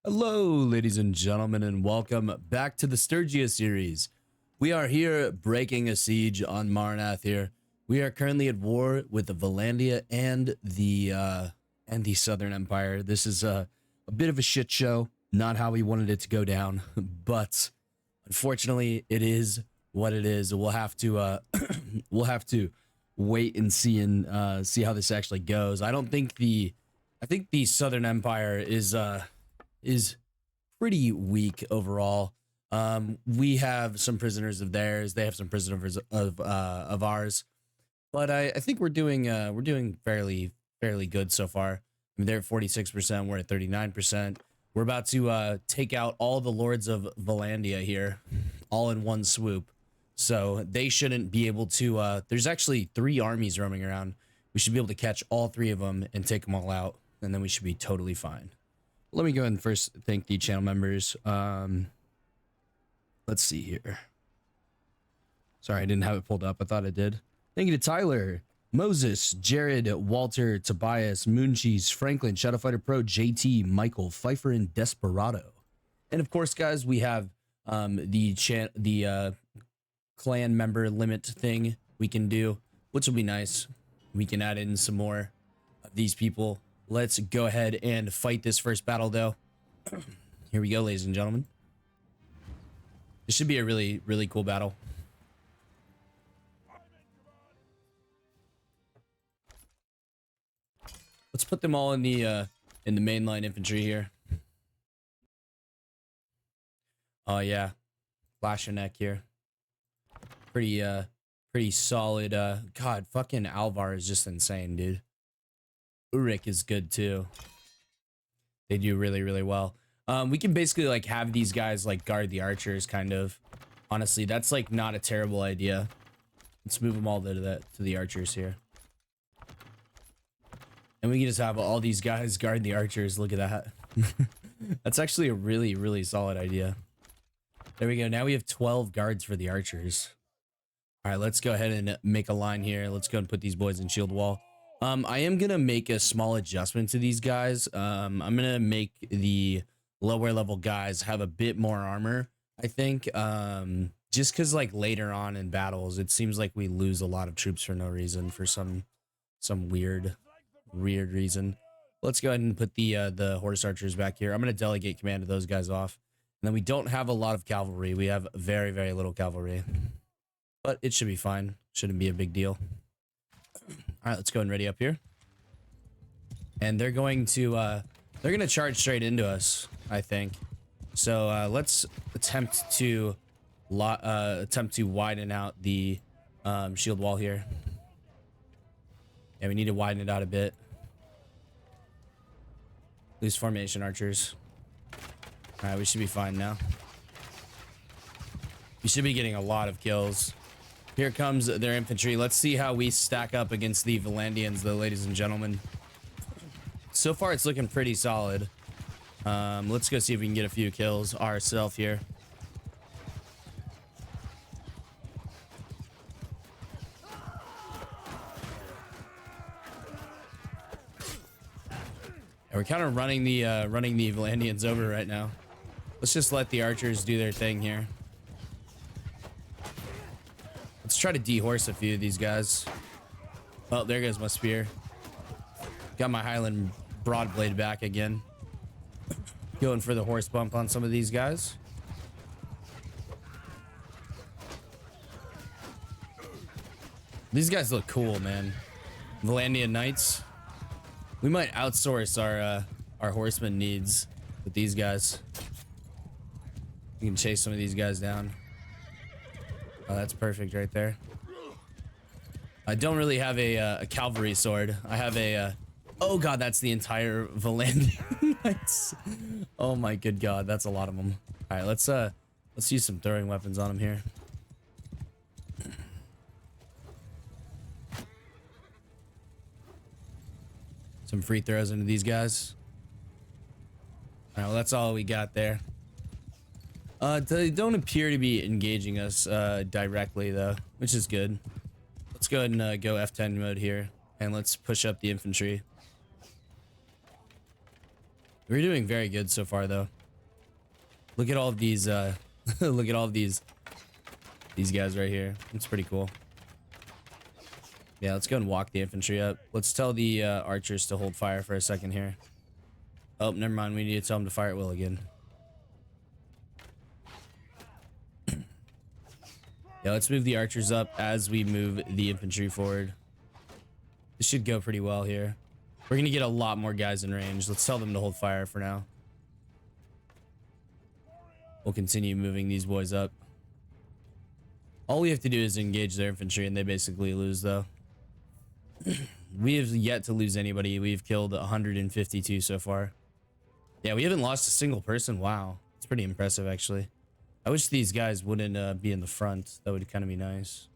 Hello, ladies and gentlemen, and welcome back to the Sturgia series. We are here breaking a siege on Marnath here. We are currently at war with the Valandia and the Southern Empire. This is a bit of a shit show, not how we wanted it to go down, but unfortunately, it is what it is. We'll have to we'll have to wait and see how this actually goes. I think the Southern Empire is pretty weak overall. We have some prisoners of theirs. They have some prisoners of ours, but I think we're doing fairly good so far. I mean, they're at 46%. We're at 39%. We're about to take out all the lords of Valandia here, all in one swoop. So they shouldn't be able to. There's actually 3 armies roaming around. We should be able to catch all 3 of them and take them all out, and then we should be totally fine. Let me go ahead and first thank the channel members. Let's see here. Sorry, I didn't have it pulled up. I thought I did. Thank you to Tyler, Moses, Jared, Walter, Tobias, Mooncheese, Franklin, Shadowfighter Pro, JT, Michael, Pfeiffer, and Desperado. And of course, guys, we have the clan member limit thing we can do, which will be nice. We can add in some more of these people. Let's go ahead and fight this first battle, though. Here we go, ladies and gentlemen. This should be a really cool battle. Let's put them all in the mainline infantry here. Oh yeah, Flashanek here. Pretty solid. God, fucking Alvar is just insane, dude. Urik is good too. They do really well. We can basically like have these guys like guard the archers, kind of. Honestly, that's like not a terrible idea. Let's move them all to the archers here, and we can just have all these guys guard the archers. Look at that. That's actually a really solid idea. There we go. Now we have 12 guards for the archers. All right, let's go ahead and make a line here. Let's go and put these boys in shield wall. I am gonna make a small adjustment to these guys. I'm gonna make the lower level guys have a bit more armor, I think. Just because like later on in battles, it seems like we lose a lot of troops for no reason, for some weird reason. Let's go ahead and put the horse archers back here. I'm gonna delegate command of those guys off. And then we don't have a lot of cavalry. We have very little cavalry, but it should be fine. Shouldn't be a big deal. All right, let's go and ready up here. And they're going to charge straight into us, I think. So let's attempt to widen out the shield wall here. Yeah, we need to widen it out a bit. Loose formation archers. All right, we should be fine now. We should be getting a lot of kills. Here comes their infantry. Let's see how we stack up against the Valandians, though, ladies and gentlemen. So far, it's looking pretty solid. Let's go see if we can get a few kills ourselves here. And we're kind of running the Valandians over right now. Let's just let the archers do their thing here. Let's try to dehorse a few of these guys. Oh, there goes my spear. Got my Highland Broadblade back again. Going for the horse bump on some of these guys. These guys look cool, man. Valandian Knights. We might outsource our horseman needs with these guys. We can chase some of these guys down. Oh, that's perfect right there. I don't really have a cavalry sword. I have a oh god, that's the entire Valandian Knights. Oh my good god, that's a lot of them. All right, let's use some throwing weapons on them here. Some free throws into these guys. All right, well, that's all we got there. They don't appear to be engaging us directly though, which is good. Let's go ahead and go F10 mode here, and let's push up the infantry. We're doing very good so far, though. Look at all of these, look at all of these guys right here. It's pretty cool. Yeah, let's go and walk the infantry up. Let's tell the archers to hold fire for a second here. Oh, never mind. We need to tell them to fire at will again. Yeah, let's move the archers up as we move the infantry forward. This should go pretty well here. We're going to get a lot more guys in range. Let's tell them to hold fire for now. We'll continue moving these boys up. All we have to do is engage their infantry and they basically lose, though. We have yet to lose anybody. We've killed 152 so far. Yeah, we haven't lost a single person. Wow. It's pretty impressive, actually. I wish these guys wouldn't be in the front. That would kind of be nice.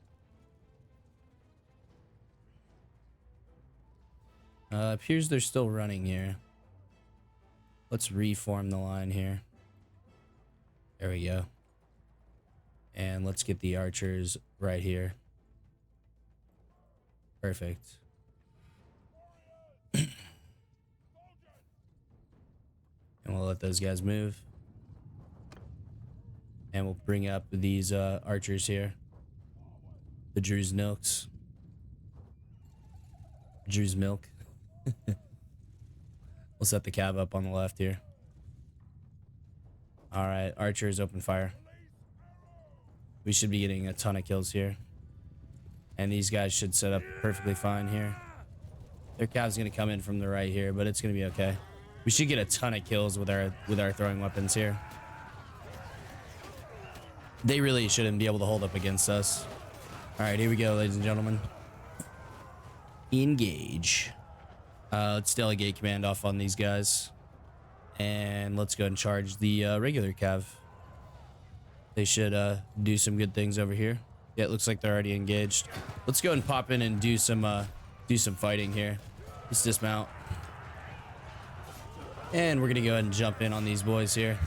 Appears they're still running here. Let's reform the line here. There we go. And let's get the archers right here. Perfect. And we'll let those guys move. And we'll bring up these archers here. The Drew's Milks. Drew's Milk. We'll set the cab up on the left here. Alright, archers open fire. We should be getting a ton of kills here. And these guys should set up perfectly fine here. Their cab's gonna come in from the right here, but it's gonna be okay. We should get a ton of kills with our throwing weapons here. They really shouldn't be able to hold up against us. Alright, here we go, ladies and gentlemen. Engage. Let's delegate command off on these guys. And let's go and charge the regular cav. They should do some good things over here. Yeah, it looks like they're already engaged. Let's go and pop in and do some fighting here. Let's dismount. And we're gonna go ahead and jump in on these boys here.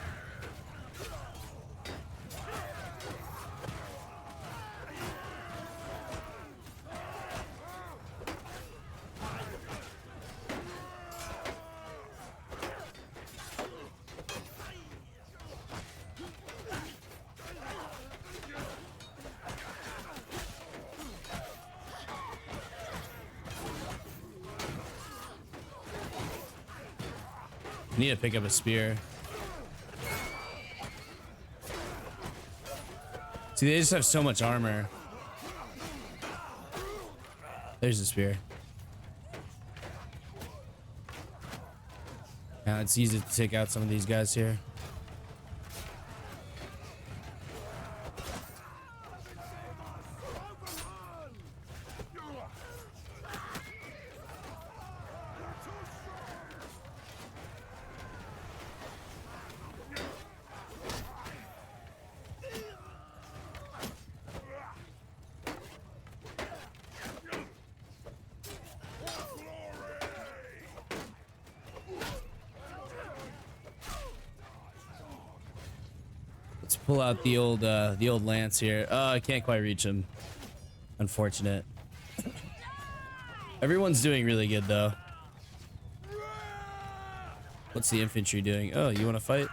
Need to pick up a spear. See, they just have so much armor. There's a spear. Now it's easy to take out some of these guys here. Let's pull out the old lance here. I can't quite reach him. Unfortunate. Everyone's doing really good though. What's the infantry doing? Oh, you want to fight?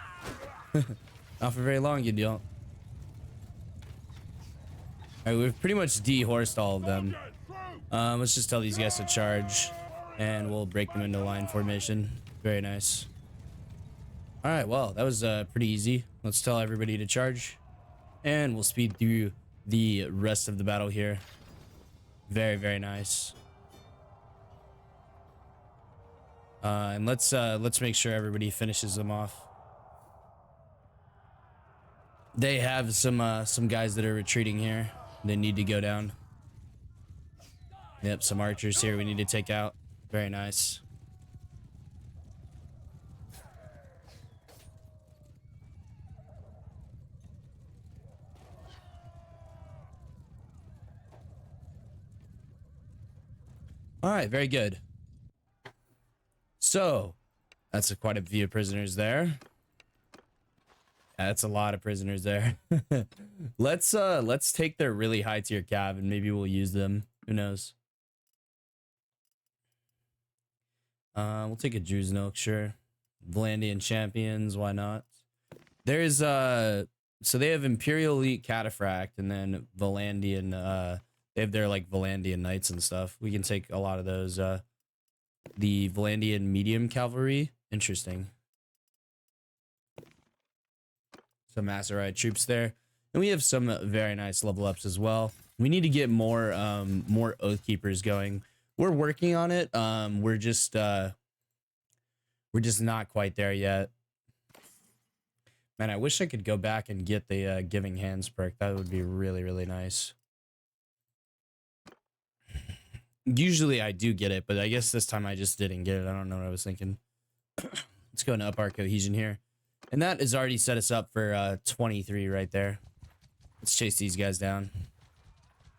Not for very long, you don't. Alright, we've pretty much dehorsed all of them. Let's just tell these guys to charge, and we'll break them into line formation. Very nice. Alright, well, that was pretty easy. Let's tell everybody to charge, and we'll speed through the rest of the battle here. Very, very nice. And let's make sure everybody finishes them off. They have some guys that are retreating here. They need to go down. Yep, some archers here we need to take out. Very nice. All right, very good. So, that's quite a few prisoners there. That's a lot of prisoners there. Let's take their really high tier cav and maybe we'll use them. Who knows? We'll take a Drew's Milk, sure. Valandian champions, why not? There's so they have Imperial Elite Cataphract and then Valandian they have their like Valandian knights and stuff. We can take a lot of those. The Valandian medium cavalry, interesting. Some Maserite troops there. And we have some very nice level ups as well. We need to get more Oath Keepers going. We're working on it. We're just not quite there yet. Man, I wish I could go back and get the Giving Hands perk. That would be really, really nice. Usually I do get it, but I guess this time I just didn't get it. I don't know what I was thinking. Let's go and up our cohesion here. And that has already set us up for 23 right there. Let's chase these guys down.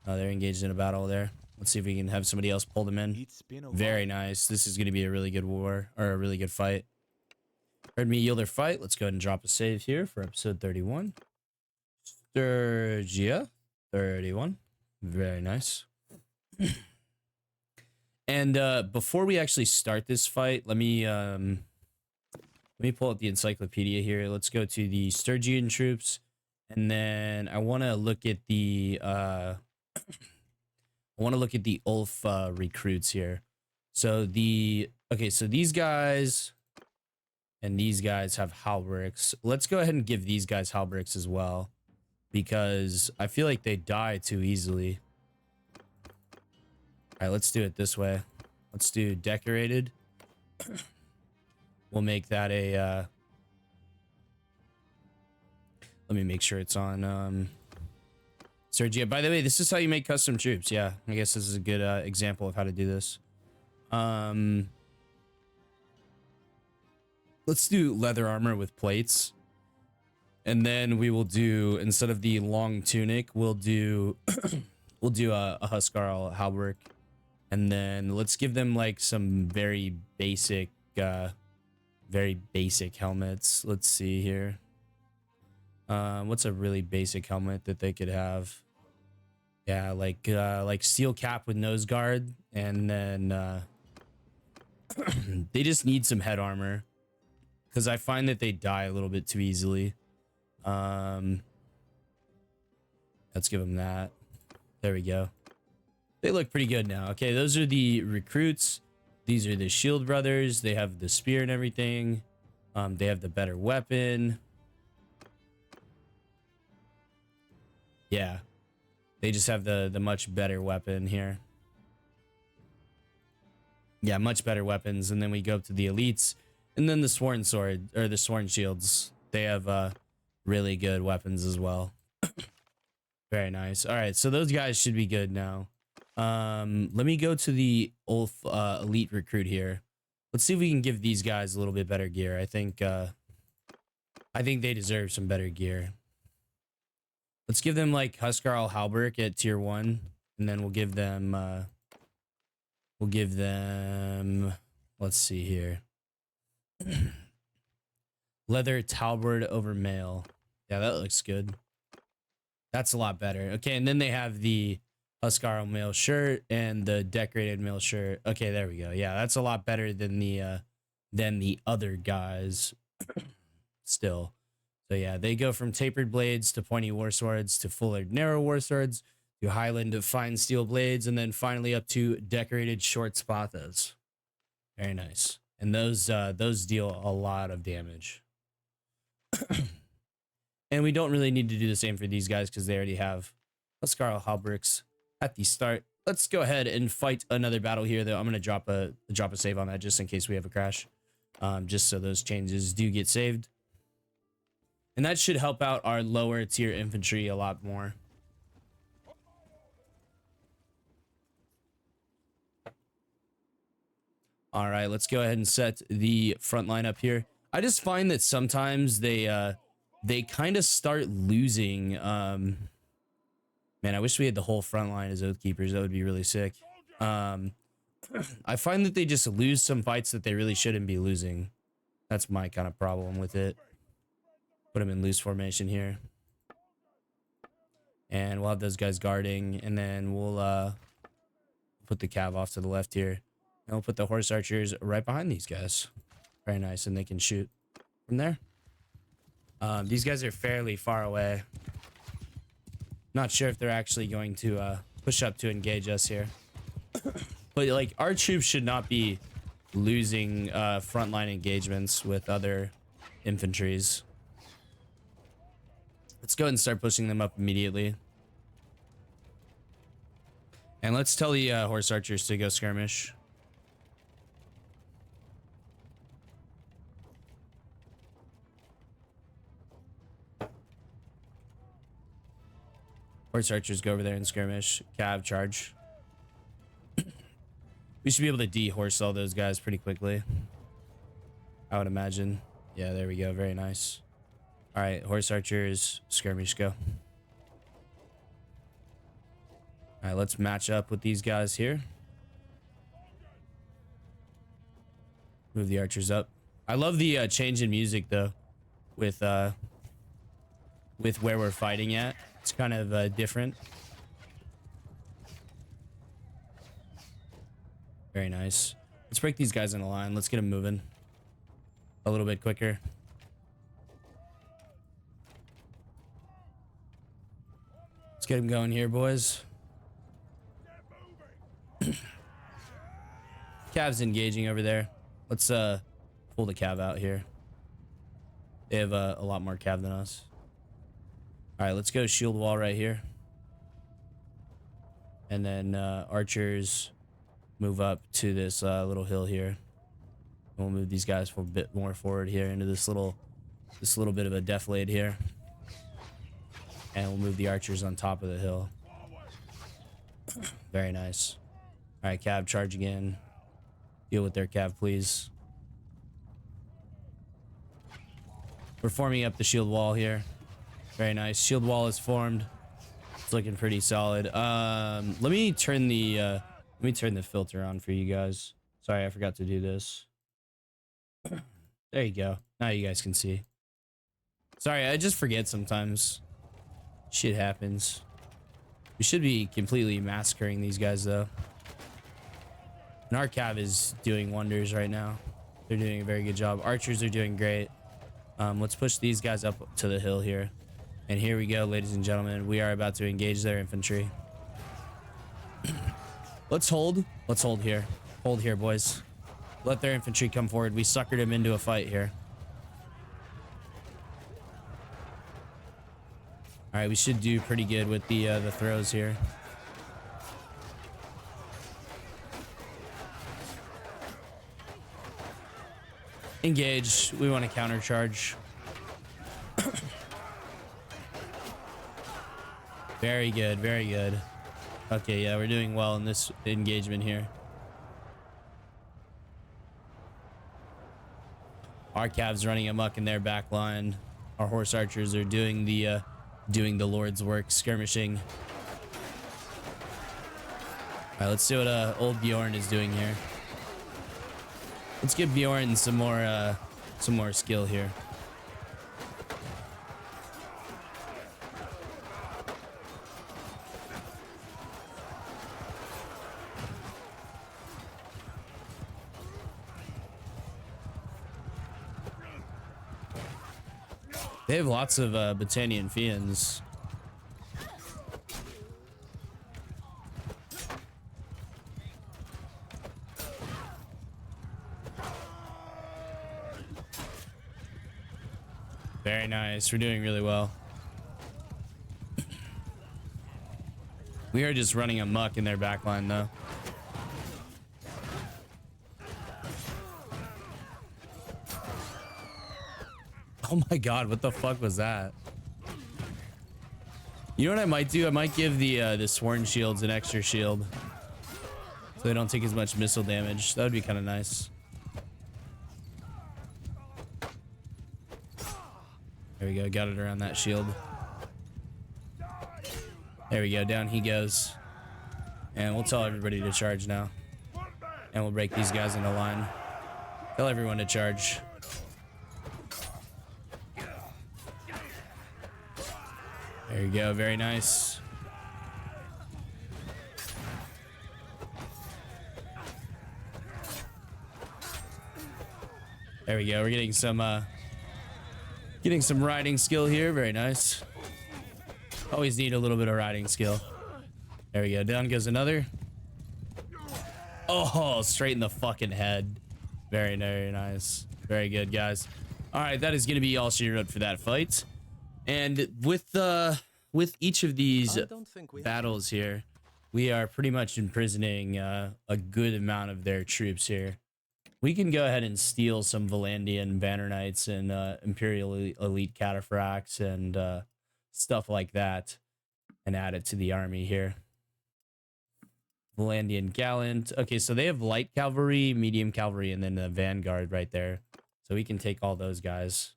Oh, they're engaged in a battle there. Let's see if we can have somebody else pull them in. Very nice. This is going to be a really good war, or a really good fight. Heard me yield their fight. Let's go ahead and drop a save here for episode 31. Sturgia, 31. Very nice. And before we actually start this fight, let me pull up the encyclopedia here. Let's go to the Sturgian troops, and then I want to look at the Ulf recruits here. So so these guys and these guys have halberds. Let's go ahead and give these guys halberds as well, because I feel like they die too easily. All right, let's do it this way. Let's do decorated. We'll make that a let me make sure it's on Sturgia. By the way, this is how you make custom troops. Yeah, I guess this is a good example of how to do this. Let's do leather armor with plates. And then we will do, instead of the long tunic, we'll do we'll do a Huskarl halberd. And then let's give them like some very basic helmets. Let's see here. What's a really basic helmet that they could have? Yeah, like steel cap with nose guard, and then they just need some head armor, because I find that they die a little bit too easily. Let's give them that. There we go. They look pretty good now. Okay, those are the recruits. These are the shield brothers. They have the spear and everything. They have the better weapon. Yeah, they just have the much better weapon here. Yeah, much better weapons. And then we go up to the elites, and then the sworn sword, or the sworn shields. They have really good weapons as well. Very nice. All right, so those guys should be good now. Let me go to the Ulf elite recruit here. Let's see if we can give these guys a little bit better gear. I think they deserve some better gear. Let's give them like Huskarl halberd at tier 1, and then we'll give them let's see here. Leather talberd over mail. Yeah, that looks good. That's a lot better. Okay, and then they have the Huskarl mail shirt and the decorated mail shirt. Okay, there we go. Yeah, that's a lot better than the other guys. Still. So yeah, they go from tapered blades to pointy war swords to fuller narrow war swords to highland of fine steel blades, and then finally up to decorated short spathas. Very nice. And those deal a lot of damage. And we don't really need to do the same for these guys because they already have Huskarl halberds at the start. Let's go ahead and fight another battle here, though. I'm gonna drop a save on that just in case we have a crash, just so those changes do get saved, and that should help out our lower tier infantry a lot more. All right, let's go ahead and set the front line up here. I just find that sometimes they kind of start losing. Man, I wish we had the whole front line as Oath Keepers. That would be really sick. I find that they just lose some fights that they really shouldn't be losing. That's my kind of problem with it. Put them in loose formation here. And we'll have those guys guarding, and then we'll put the cav off to the left here. And we'll put the horse archers right behind these guys. Very nice, and they can shoot from there. These guys are fairly far away. Not sure if they're actually going to push up to engage us here. But like, our troops should not be losing frontline engagements with other infantries. Let's go ahead and start pushing them up immediately. And let's tell the horse archers to go skirmish. Horse archers go over there and skirmish. Cav charge. We should be able to de-horse all those guys pretty quickly, I would imagine. Yeah, there we go. Very nice. All right, horse archers, skirmish, go. All right, let's match up with these guys here. Move the archers up. I love the change in music though, with where we're fighting at. It's kind of different. Very nice. Let's break these guys in a line. Let's get them moving a little bit quicker. Let's get them going here, boys. Cav's engaging over there. Let's pull the cav out here. They have a lot more cav than us. All right, let's go shield wall right here. And then archers move up to this little hill here. And we'll move these guys for a bit more forward here into this little bit of a defilade here. And we'll move the archers on top of the hill. Very nice. All right, cav, charge again. Deal with their cav, please. We're forming up the shield wall here. Very nice. Shield wall is formed. It's looking pretty solid. Let me turn the filter on for you guys. Sorry, I forgot to do this. There you go. Now you guys can see. Sorry, I just forget sometimes. Shit happens. We should be completely massacring these guys though. And our cav is doing wonders right now. They're doing a very good job. Archers are doing great. Let's push these guys up to the hill here. And here we go, ladies and gentlemen. We are about to engage their infantry. Let's hold. Let's hold here. Hold here, boys. Let their infantry come forward. We suckered him into a fight here. All right, we should do pretty good with the throws here. Engage. We want to counter charge. Very good, very good. Okay, yeah, we're doing well in this engagement here. Our cavs running amok in their back line. Our horse archers are doing the Lord's work, skirmishing. All right, let's see what old Bjorn is doing here. Let's give Bjorn some more skill here. They have lots of Battanian Fiends. Very nice. We're doing really well. We are just running amok in their backline though. Oh my god, what the fuck was that? You know what I might do? I might give the sworn shields an extra shield, so they don't take as much missile damage. That would be kind of nice. There we go, got it around that shield. There we go, down he goes. And we'll tell everybody to charge now. And we'll break these guys into line. Tell everyone to charge. There you go, very nice. There we go. We're getting some riding skill here. Very nice. Always need a little bit of riding skill. There we go. Down goes another. Oh, straight in the fucking head. Very, very nice. Very good, guys. All right, that is going to be all she wrote for that fight. And with each of these battles here, we are pretty much imprisoning a good amount of their troops here. We can go ahead and steal some Valandian Banner Knights and Imperial Elite Cataphracts and stuff like that and add it to the army here. Valandian Gallant. Okay, so they have light cavalry, medium cavalry, and then the vanguard right there. So we can take all those guys.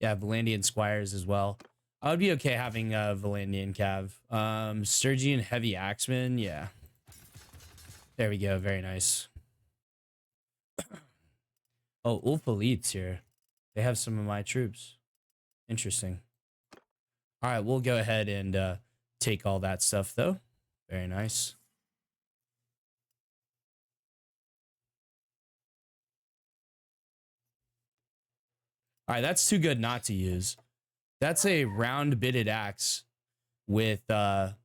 Yeah, Valandian Squires as well. I would be okay having Valandian Cav. Sturgian Heavy Axemen, yeah. There we go, very nice. Oh, Ulf Elites here. They have some of my troops. Interesting. All right, we'll go ahead and take all that stuff, though. Very nice. All right, that's too good not to use. That's a round-bitted axe with a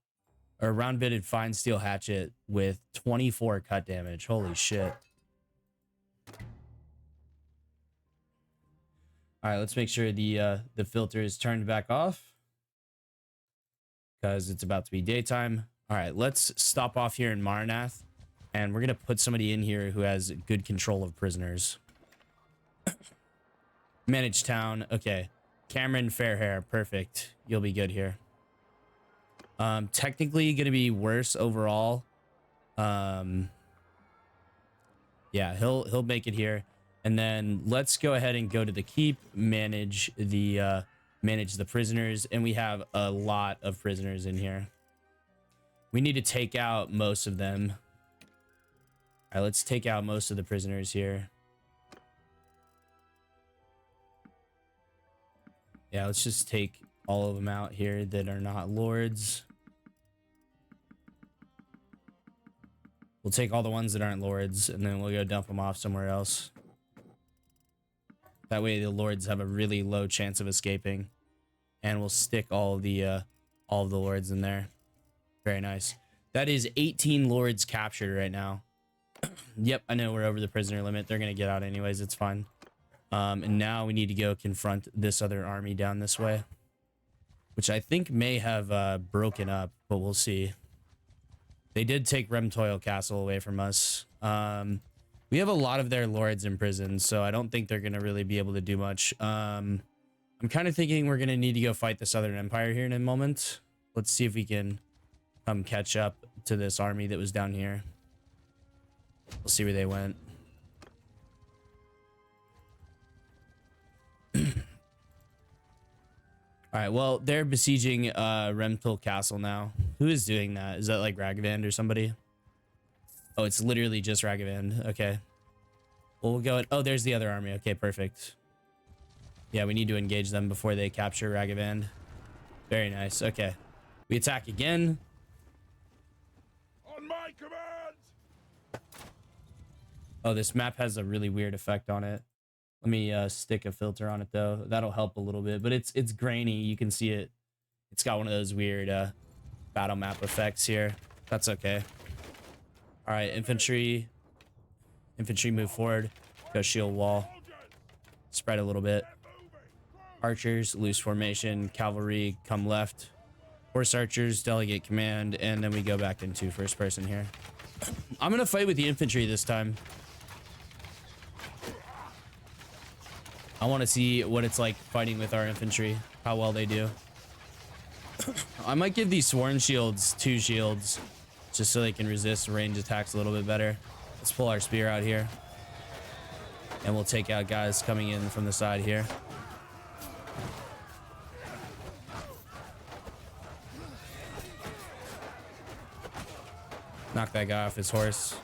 round-bitted fine steel hatchet with 24 cut damage. Holy shit. All right, let's make sure the filter is turned back off because it's about to be daytime. All right, let's stop off here in Marnath, and we're gonna put somebody in here who has good control of prisoners. Manage town. Okay, Cameron Fairhair, perfect. You'll be good here. Technically gonna be worse overall. Yeah, he'll make it here. And then let's go ahead and go to the keep, manage the prisoners, and we have a lot of prisoners in here. We need to take out most of them. All right, let's take out most of the prisoners here. Yeah, let's just take all of them out here that are not lords. We'll take all the ones that aren't lords, and then we'll go dump them off somewhere else. That way the lords have a really low chance of escaping. And we'll stick all of the lords in there. Very nice. That is 18 lords captured right now. Yep, I know we're over the prisoner limit. They're going to get out anyways. It's fine. And now we need to go confront this other army down this way. Which I think may have broken up, but we'll see. They did take Remtoil Castle away from us. We have a lot of their lords in prison, so I don't think they're going to really be able to do much. I'm kind of thinking we're going to need to go fight the Southern Empire here in a moment. Let's see if we can come catch up to this army that was down here. We'll see where they went. All right, well, they're besieging Remtoil Castle now. Who is doing that? Is that like Ragavand or somebody? Oh, it's literally just Ragavand. Okay. Well, we'll go. Oh, there's the other army. Okay, perfect. Yeah, we need to engage them before they capture Ragavand. Very nice. Okay. We attack again. On my command. Oh, this map has a really weird effect on it. Let me stick a filter on it, though. That'll help a little bit, but it's grainy. You can see it. It's got one of those weird battle map effects here. That's okay. All right, infantry move forward. Go shield wall. Spread a little bit. Archers, loose formation. Cavalry, come left. Horse archers, delegate command. And then we go back into first person here. I'm going to fight with the infantry this time. I want to see what it's like fighting with our infantry. How well they do. I might give these sworn shields 2 shields. Just so they can resist range attacks a little bit better. Let's pull our spear out here. And we'll take out guys coming in from the side here. Knock that guy off his horse.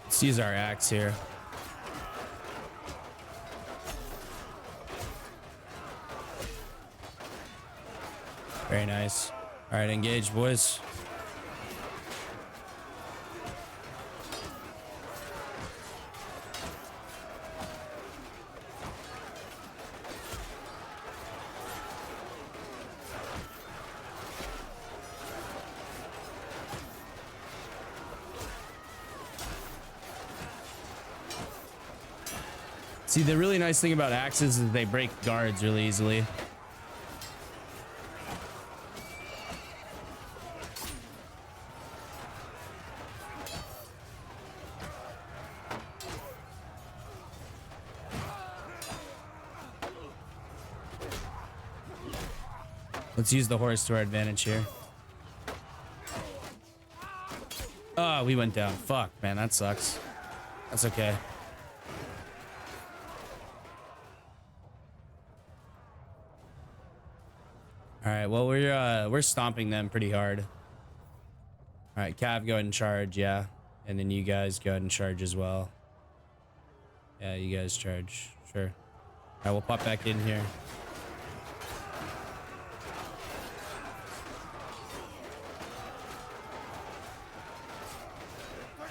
Let's use our axe here. Very nice. All right, engage, boys. See, the really nice thing about axes is they break guards really easily. Let's use the horse to our advantage here. Oh, we went down. Fuck, man, that sucks. That's okay. All right, well, we're stomping them pretty hard. All right, Cav, go ahead and charge, yeah. And then you guys go ahead and charge as well. Yeah, you guys charge. Sure. All right, we'll pop back in here.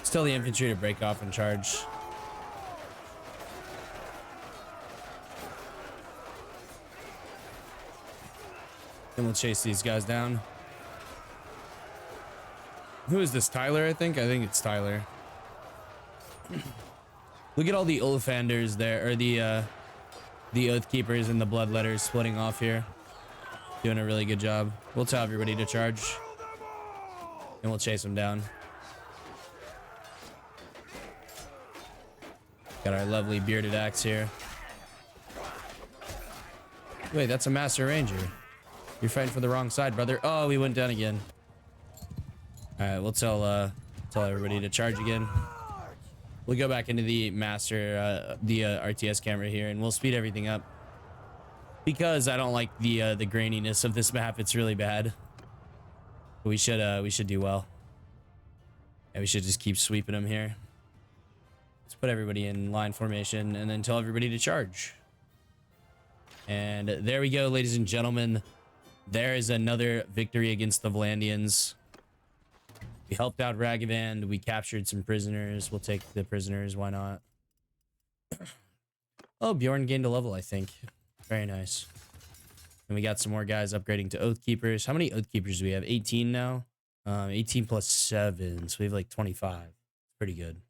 Tell the infantry to break off and charge. And we'll chase these guys down. Who is this? Tyler, I think? I think it's Tyler. Look at all the Olfanders there, or the Oath Keepers and the Bloodletters splitting off here. Doing a really good job. We'll tell everybody to charge. And we'll chase them down. Got our lovely bearded axe here. Wait, that's a Master Ranger. You're fighting for the wrong side, brother. Oh, we went down again. All right, we'll tell everybody to charge again. We'll go back into the Master, RTS camera here, and we'll speed everything up. Because I don't like the graininess of this map. It's really bad. But we should do well. And we should just keep sweeping them here. Let's put everybody in line formation and then tell everybody to charge. And there we go, ladies and gentlemen. There is another victory against the Valandians. We helped out Ragavan. We captured some prisoners. We'll take the prisoners. Why not? Oh, Bjorn gained a level, I think. Very nice. And we got some more guys upgrading to Oath Keepers. How many Oath Keepers do we have? 18 now? 18 plus 7. So we have like 25. Pretty good.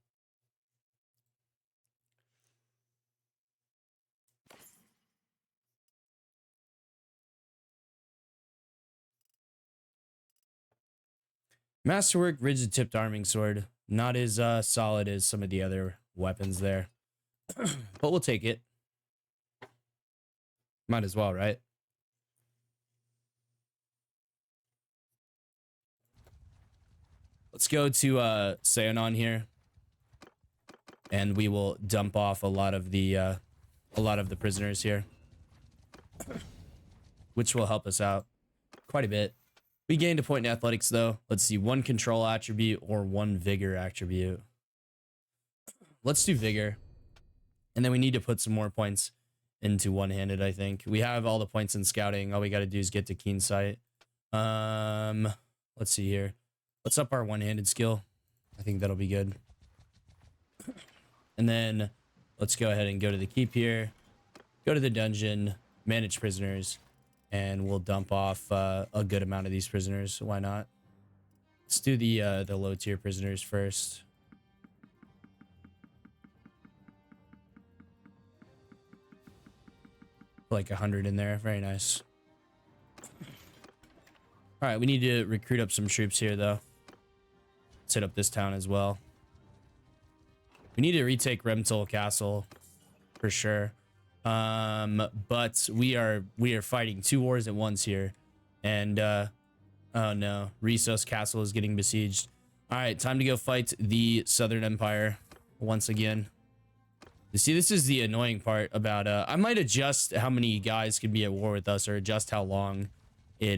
Masterwork rigid tipped arming sword. Not as solid as some of the other weapons there. But we'll take it. Might as well, right? Let's go to Seonon here. And we will dump off a lot of the prisoners here. Which will help us out quite a bit. We gained a point in athletics, though. Let's see, 1 control attribute or 1 vigor attribute. Let's do vigor. And then we need to put some more points into one-handed, I think. We have all the points in scouting. All we got to do is get to keen sight. Let's see here. Let's up our one-handed skill. I think that'll be good. And then let's go ahead and go to the keep here. Go to the dungeon. Manage prisoners. And we'll dump off a good amount of these prisoners. Why not? Let's do the low tier prisoners first. Like 100 in there. Very nice. All right, we need to recruit up some troops here, though. Let's hit up this town as well. We need to retake Remtal Castle for sure. But we are fighting 2 wars at once here, and oh no, Risos Castle is getting besieged. All right, time to go fight the Southern Empire once again. You see, this is the annoying part about I might adjust how many guys can be at war with us, or adjust how long it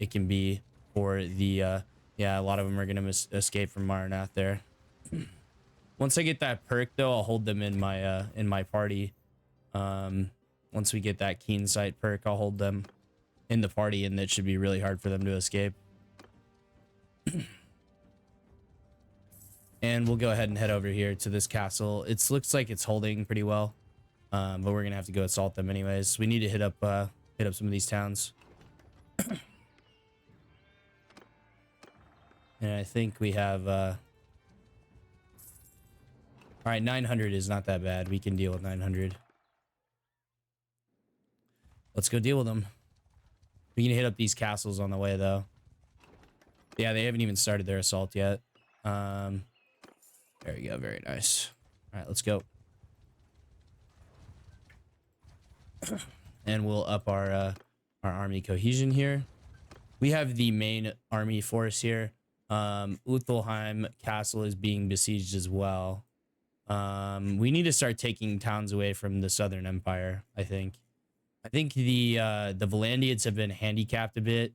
can be for the yeah, a lot of them are gonna escape from Maranath there. Once I get that perk, though, I'll hold them in my party. Once we get that keen sight perk, I'll hold them in the party, and it should be really hard for them to escape. And we'll go ahead and head over here to this castle. It looks like it's holding pretty well, but we're gonna have to go assault them anyways. We need to hit up some of these towns. And I think we have all right, 900 is not that bad. We can deal with 900. Let's go deal with them. We can hit up these castles on the way, though. Yeah, they haven't even started their assault yet. There we go. Very nice. All right, let's go. And we'll up our army cohesion here. We have the main army force here. Uthelheim Castle is being besieged as well. We need to start taking towns away from the Southern Empire, I think. I think the Valandians have been handicapped a bit.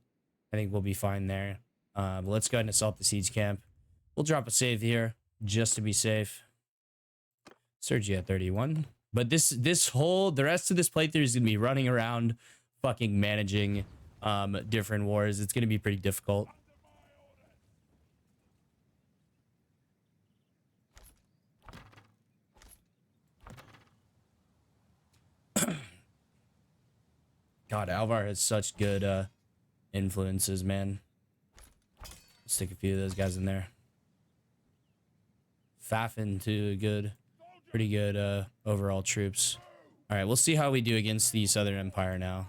I think we'll be fine there. But let's go ahead and assault the siege camp. We'll drop a save here just to be safe. Sturgia at 31. But the rest of this playthrough is gonna be running around, fucking managing different wars. It's gonna be pretty difficult. God, Alvar has such good influences, man. Stick a few of those guys in there. Fafin too, pretty good overall troops. All right, we'll see how we do against the Southern Empire now.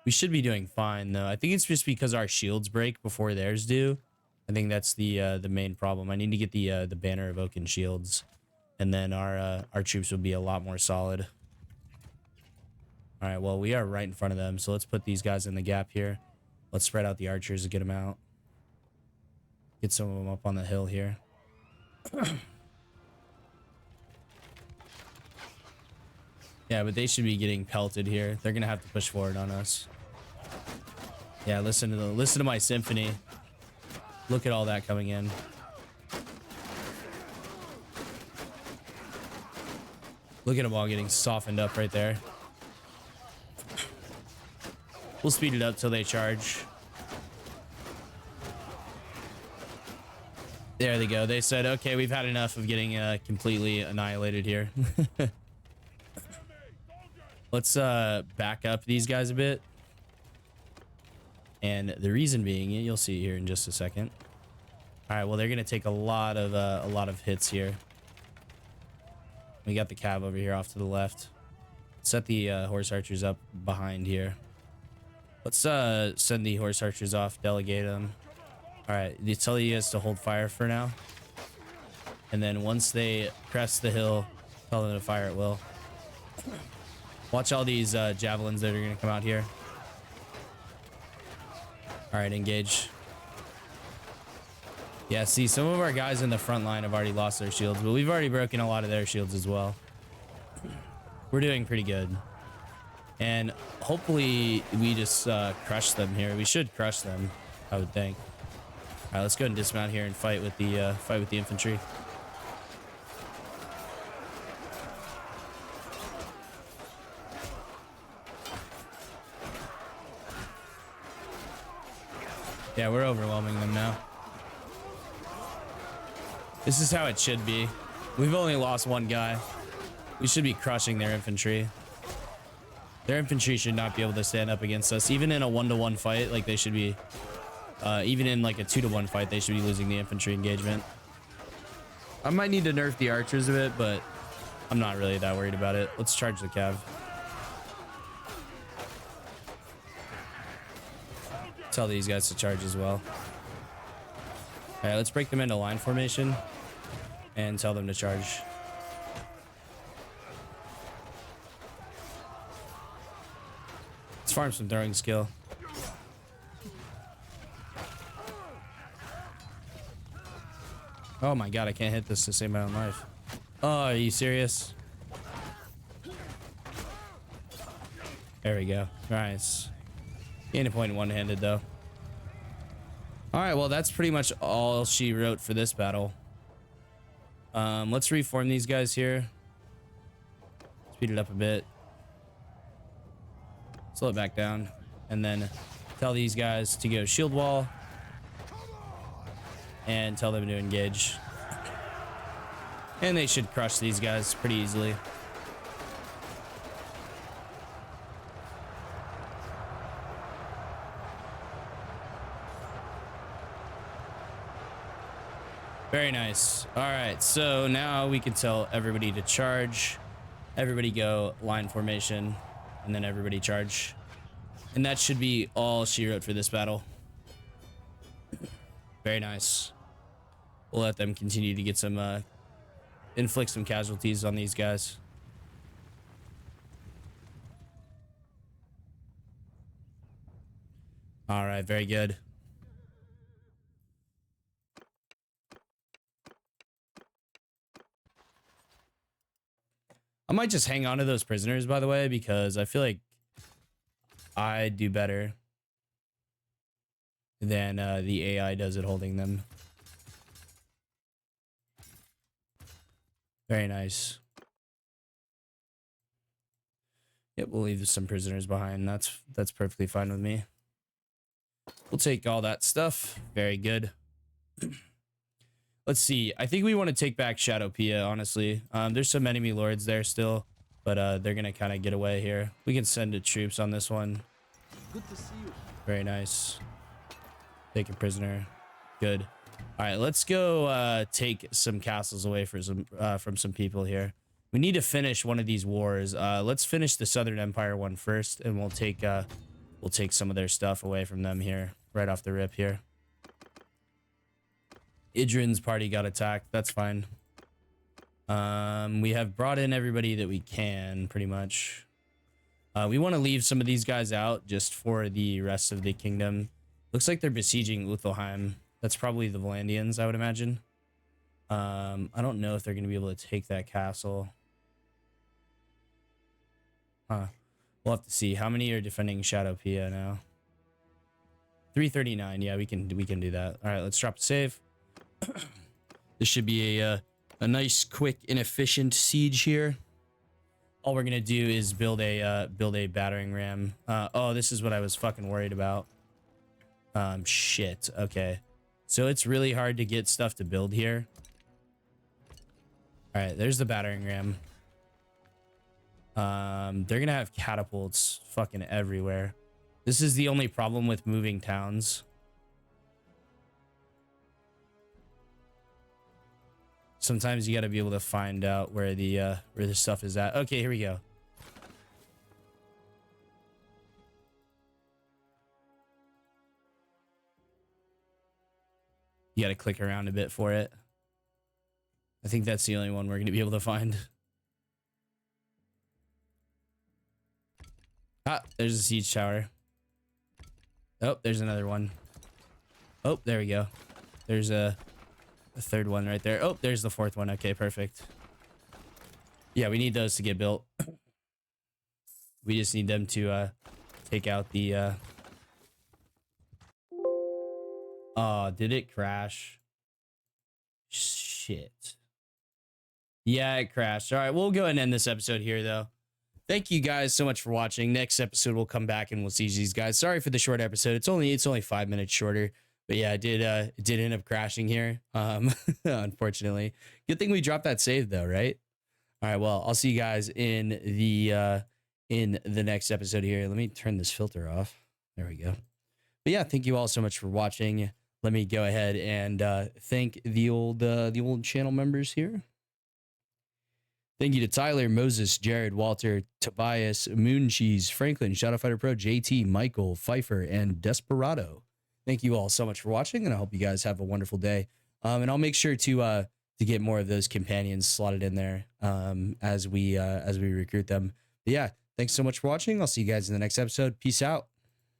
We should be doing fine though. I think it's just because our shields break before theirs do. I think that's the main problem. I need to get the Banner of Oaken shields, and then our troops will be a lot more solid. All right, well, we are right in front of them, so let's put these guys in the gap here. Let's spread out the archers to get them out. Get some of them up on the hill here. Yeah, but they should be getting pelted here. They're gonna have to push forward on us. Yeah, listen to my symphony. Look at all that coming in. Look at them all getting softened up right there. We'll speed it up till they charge. There they go. They said, okay, we've had enough of getting completely annihilated here. Let's back up these guys a bit. And the reason being, you'll see here in just a second. All right, well, they're going to take a lot of hits here. We got the cav over here off to the left. Set the horse archers up behind here. Let's send the horse archers off, delegate them. All right, they tell you guys to hold fire for now. And then once they crest the hill, tell them to fire at will. Watch all these javelins that are going to come out here. All right, engage. Yeah, see, some of our guys in the front line have already lost their shields, but we've already broken a lot of their shields as well. We're doing pretty good. And hopefully we just crush them here. We should crush them, I would think. All right, let's go ahead and dismount here and fight with the infantry. Yeah, we're overwhelming them now. This is how it should be. We've only lost one guy. We should be crushing their infantry. Their infantry should not be able to stand up against us. Even in a 1-to-1 fight, like they should be... even in like a 2-to-1 fight, they should be losing the infantry engagement. I might need to nerf the archers a bit, but I'm not really that worried about it. Let's charge the cav. Tell these guys to charge as well. All right, let's break them into line formation and tell them to charge. Let's farm some throwing skill. Oh my god, I can't hit this to save my own life. Oh, are you serious? There we go. Nice. Gain a point one-handed though. All right, well, that's pretty much all she wrote for this battle. Let's reform these guys here. Speed it up a bit. Slow it back down. And then tell these guys to go shield wall. And tell them to engage. And they should crush these guys pretty easily. Very nice. All right, so now we can tell everybody to charge. Everybody go line formation, and then everybody charge. And that should be all she wrote for this battle. Very nice. We'll let them continue to get some, inflict some casualties on these guys. All right, very good. I might just hang on to those prisoners, by the way, because I feel like I do better than the AI does at holding them. Very nice. Yep, we'll leave some prisoners behind. That's perfectly fine with me. We'll take all that stuff. Very good. Let's see. I think we want to take back Shadowpia, honestly. There's some enemy lords there still, but they're gonna kind of get away here. We can send the troops on this one. Good to see you. Very nice. Take a prisoner. Good. All right, let's go take some castles away from some people here. We need to finish one of these wars. Let's finish the Southern Empire one first, and we'll take some of their stuff away from them here, right off the rip here. Idrin's party got attacked. That's fine. We have brought in everybody that we can, pretty much. We want to leave some of these guys out just for the rest of the kingdom. Looks like they're besieging Uthelheim. That's probably the Valandians, I would imagine. I don't know if they're going to be able to take that castle. Huh. We'll have to see. How many are defending Shadowpia now? 339. Yeah, we can do that. All right, let's drop the save. This should be a nice, quick, and efficient siege here. All we're gonna do is build a battering ram. Oh, this is what I was fucking worried about. Shit. Okay, so it's really hard to get stuff to build here. All right, there's the battering ram. They're gonna have catapults fucking everywhere. This is the only problem with moving towns. Sometimes you got to be able to find out where the stuff is at. Okay, here we go. You got to click around a bit for it. I think that's the only one we're going to be able to find. Ah, there's a siege tower. Oh, there's another one. Oh, there we go. There's a third one right there. Oh, there's the fourth one. Okay, perfect. Yeah, we need those to get built. We just need them to take out the oh, did it crash? Shit. Yeah, it crashed. All right, we'll go ahead and end this episode here though. Thank you guys so much for watching. Next episode we'll come back and we'll siege these guys. Sorry for the short episode. It's only 5 minutes shorter. But yeah, it did end up crashing here. Unfortunately. Good thing we dropped that save though, right? All right, well, I'll see you guys in the next episode here. Let me turn this filter off. There we go. But yeah, thank you all so much for watching. Let me go ahead and thank the old channel members here. Thank you to Tyler, Moses, Jared, Walter, Tobias, Mooncheese, Franklin, Shadowfighter Pro, JT, Michael, Pfeiffer, and Desperado. Thank you all so much for watching, and I hope you guys have a wonderful day. And I'll make sure to get more of those companions slotted in there as we recruit them. But yeah, thanks so much for watching. I'll see you guys in the next episode. Peace out.